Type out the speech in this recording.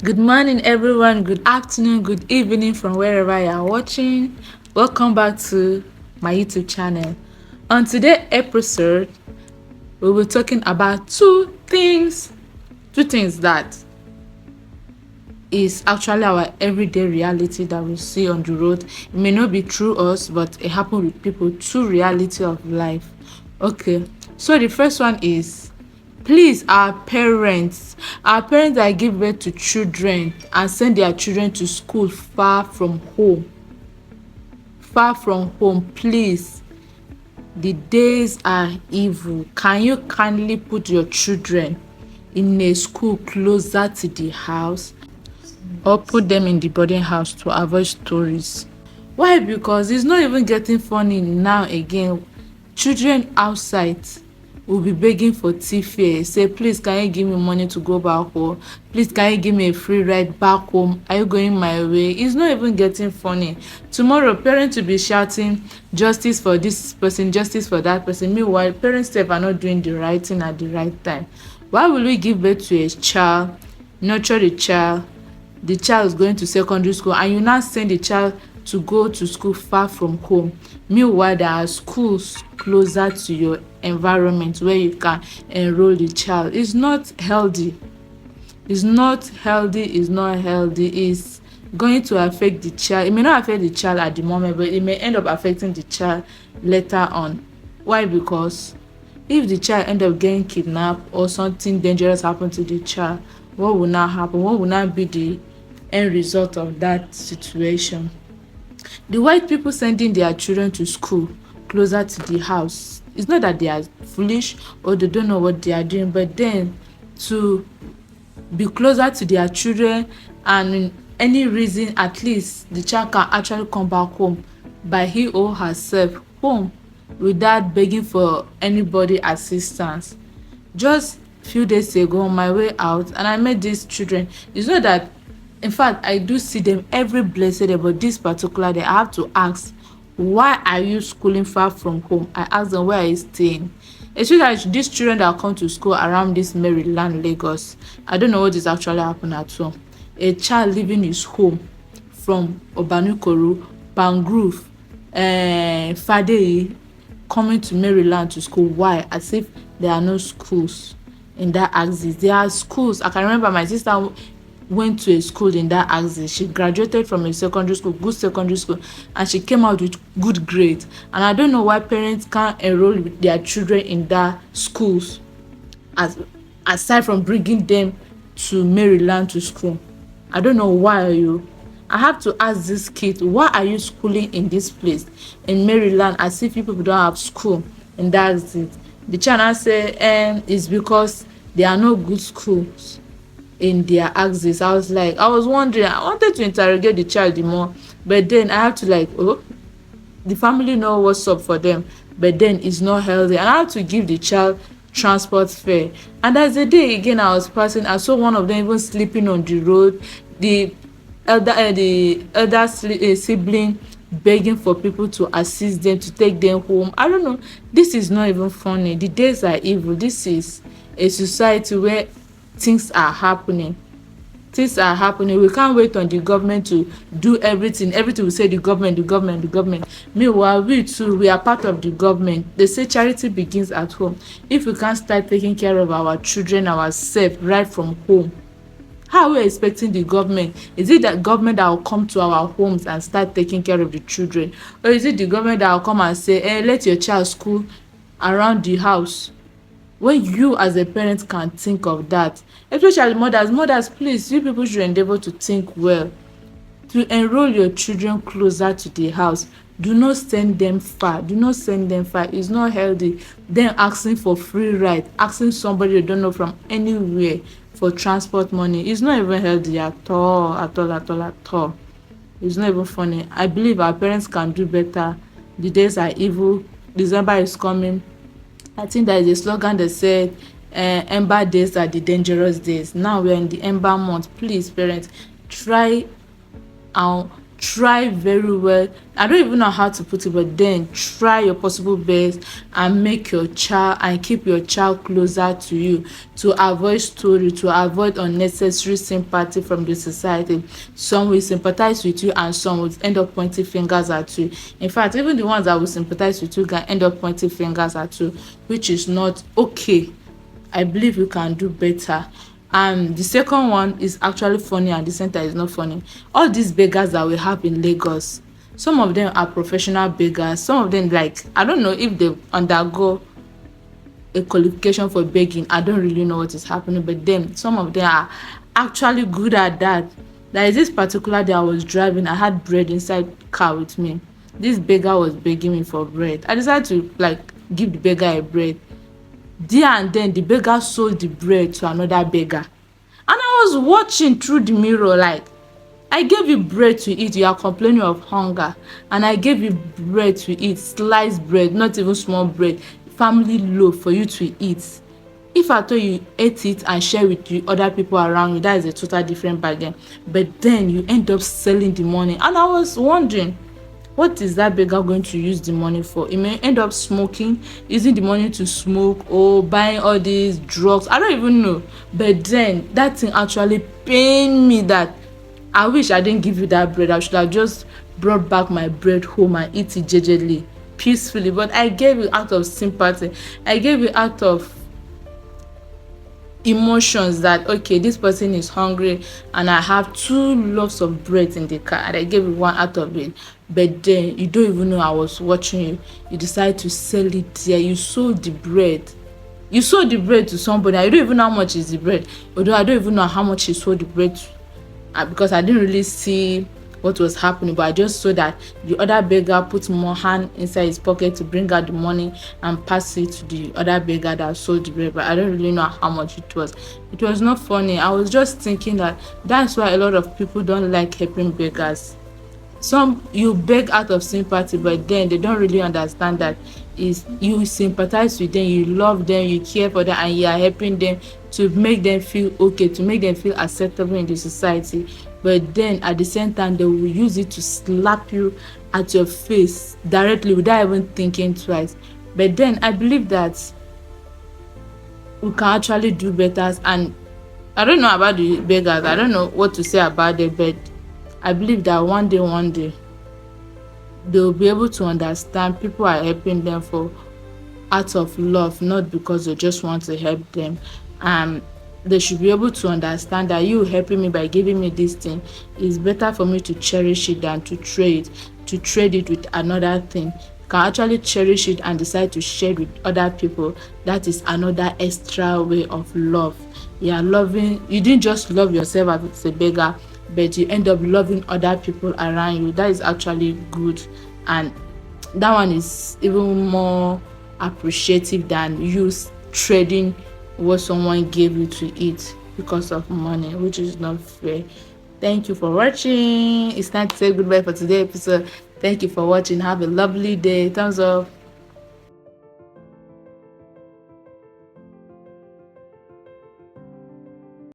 Good morning, everyone. Good afternoon, good evening from wherever you are watching. Welcome back to my YouTube channel. On today's episode, we will be talking about two things that is actually our everyday reality that we see on the road. It may not be through us, but it happens with people. True reality of life. Okay, so the first one is, please, our parents that give birth to children and send their children to school far from home, please, the days are evil. Can you kindly put your children in a school closer to the house, or put them in the boarding house to avoid stories? Why? Because it's not even getting funny now again. Children outside will be begging for tea fare, say, please, can you give me money to go back home? Please, can you give me a free ride back home? Are you going my way? It's not even getting funny. Tomorrow parents will be shouting justice for this person, justice for that person. Meanwhile, parents sef are not doing the right thing at the right time. Why will we give birth to a child, nurture the child is going to secondary school, and you now send the child to go to school far from home? Meanwhile, there are schools closer to your environment where you can enroll the child. It's not healthy. It's not healthy. It's going to affect the child. It may not affect the child at the moment, but it may end up affecting the child later on. Why? Because if the child end up getting kidnapped or something dangerous happen to the child, what will now happen? What will now be the end result of that situation? The white people sending their children to school closer to the house, it's not that they are foolish or they don't know what they are doing, but then to be closer to their children, and in any reason, at least the child can actually come back home by he or herself home without begging for anybody assistance. Just few days ago, on my way out, and I met these children. It's not that, in fact, I do see them every blessed day, but this particular day I have to ask, why are you schooling far from home? I ask them, where are you staying? Especially that these children that come to school around this Maryland, Lagos, I don't know what is actually happening at home. A child leaving his home from Obanukoro, Pangrove, Fadeyi, coming to Maryland to school. Why? As if there are no schools in that axis. There are schools. I can remember my sister went to a school in that axis. She graduated from a secondary school, good secondary school, and she came out with good grades. And I don't know why parents can't enroll with their children in that schools, aside from bringing them to Maryland to school. I don't know why. I have to ask this kid, why are you schooling in this place in Maryland, as if you people don't have school in that axis? The child now say, it's because there are no good schools in their axis. I was wondering, I wanted to interrogate the child more, but then I have to the family know what's up for them, but then it's not healthy, and I have to give the child transport fare. And as the day again I was passing, I saw one of them even sleeping on the road. The elder sibling begging for people to assist them, to take them home. I don't know. This is not even funny. The days are evil. This is a society where things are happening. We can't wait on the government to do everything. Everything we say, the government. Meanwhile, we too, we are part of the government. They say charity begins at home. If we can't start taking care of our children ourselves right from home, how are we expecting the government? Is it that government that will come to our homes and start taking care of the children, or is it the government that will come and say, let your child school around the house? When you as a parent can think of that, especially mothers, please, you people should endeavor to think well, to enroll your children closer to the house. Do not send them far. It's not healthy. Then asking for free ride, asking somebody you don't know from anywhere for transport money. It's not even healthy at all. It's not even funny. I believe our parents can do better. The days are evil. December is coming. I think there is a slogan that said, Ember days are the dangerous days. Now we're in the Ember month. Please, parents, try try very well. I don't even know how to put it, but then try your possible best and make your child and keep your child closer to you, to avoid story, to avoid unnecessary sympathy from the society. Some will sympathize with you and some will end up pointing fingers at you. In fact, even the ones that will sympathize with you can end up pointing fingers at you, which is not okay. I believe you can do better. And the second one is actually funny and the center is not funny. All these beggars that we have in Lagos, some of them are professional beggars. Some of them, like, I don't know if they undergo a qualification for begging. I don't really know what is happening, but then some of them are actually good at that. There is this particular day I was driving, I had bread inside car with me. This beggar was begging me for bread. I decided to like give the beggar a bread. There and then the beggar sold the bread to another beggar. And I was watching through the mirror like, I gave you bread to eat, you are complaining of hunger. And I gave you bread to eat, sliced bread, not even small bread, family loaf for you to eat. If I told you ate it and share with the other people around you, that is a total different bargain. But then you end up selling the money. And I was wondering, what is that beggar going to use the money for? He may end up smoking, using the money to smoke or buying all these drugs. I don't even know. But then that thing actually pained me that I wish I didn't give you that bread. I should have just brought back my bread home and eat it jejely, peacefully. But I gave it out of sympathy. I gave it out of emotions that, okay, this person is hungry and I have 2 loaves of bread in the car and I gave you one out of it. But then you don't even know I was watching you. You decide to sell it there. You sold the bread. You sold the bread to somebody. I don't even know how much is the bread. Although I don't even know how much he sold the bread to, because I didn't really see what was happening, but I just saw that the other beggar put more hand inside his pocket to bring out the money and pass it to the other beggar that sold the bread. But I don't really know how much it was. It was not funny. I was just thinking that that's why a lot of people don't like helping beggars. Some you beg out of sympathy, but then they don't really understand that is you sympathize with them, you love them, you care for them, and you are helping them to make them feel okay, to make them feel acceptable in the society. But then at the same time, they will use it to slap you at your face directly without even thinking twice. But then I believe that we can actually do better. And I don't know about the beggars, I don't know what to say about them, but I believe that one day they'll be able to understand people are helping them for out of love, not because they just want to help them. They should be able to understand that you helping me by giving me this thing is better for me to cherish it than to trade it with another thing. You can actually cherish it and decide to share it with other people. That is another extra way of love. You are loving, you didn't just love yourself as a beggar, but you end up loving other people around you. That is actually good, and that one is even more appreciative than you trading what someone gave you to eat because of money, which is not fair. Thank you for watching. It's time to say goodbye for today's episode. Thank you for watching. Have a lovely day. Thumbs up.